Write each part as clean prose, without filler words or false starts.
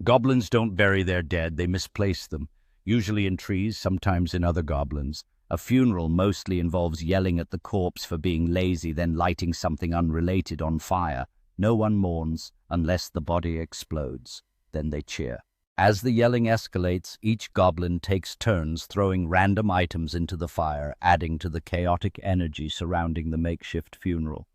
Goblins don't bury their dead, they misplace them, usually in trees, sometimes in other goblins. A funeral mostly involves yelling at the corpse for being lazy, then lighting something unrelated on fire. No one mourns unless the body explodes. Then they cheer. As the yelling escalates, each goblin takes turns throwing random items into the fire, adding to the chaotic energy surrounding the makeshift funeral.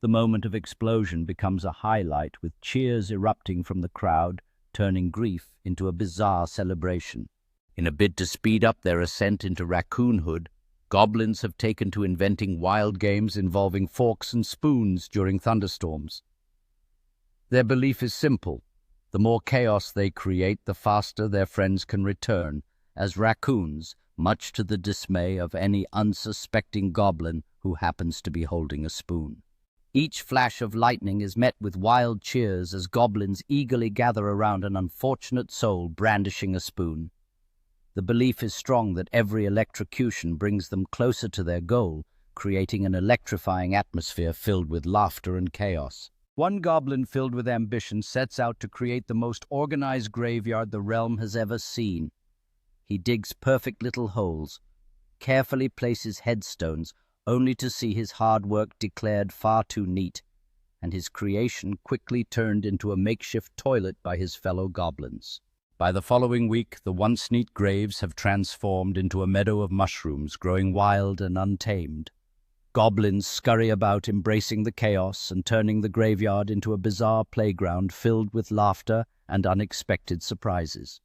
The moment of explosion becomes a highlight, with cheers erupting from the crowd, turning grief into a bizarre celebration. In a bid to speed up their ascent into raccoonhood, goblins have taken to inventing wild games involving forks and spoons during thunderstorms. Their belief is simple. The more chaos they create, the faster their friends can return, as raccoons, much to the dismay of any unsuspecting goblin who happens to be holding a spoon. Each flash of lightning is met with wild cheers as goblins eagerly gather around an unfortunate soul brandishing a spoon. The belief is strong that every electrocution brings them closer to their goal, creating an electrifying atmosphere filled with laughter and chaos. One goblin filled with ambition sets out to create the most organized graveyard the realm has ever seen. He digs perfect little holes, carefully places headstones, only to see his hard work declared far too neat, and his creation quickly turned into a makeshift toilet by his fellow goblins. By the following week, the once neat graves have transformed into a meadow of mushrooms, growing wild and untamed. Goblins scurry about, embracing the chaos and turning the graveyard into a bizarre playground filled with laughter and unexpected surprises.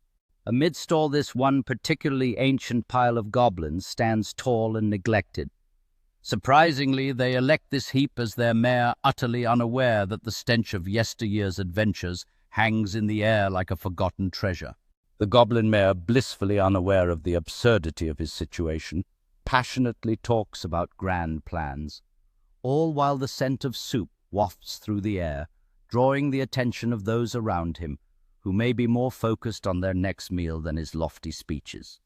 Amidst all this, one particularly ancient pile of goblins stands tall and neglected. Surprisingly, they elect this heap as their mayor, utterly unaware that the stench of yesteryear's adventures hangs in the air like a forgotten treasure. The goblin mayor, blissfully unaware of the absurdity of his situation, passionately talks about grand plans, all while the scent of soup wafts through the air, drawing the attention of those around him, who may be more focused on their next meal than his lofty speeches.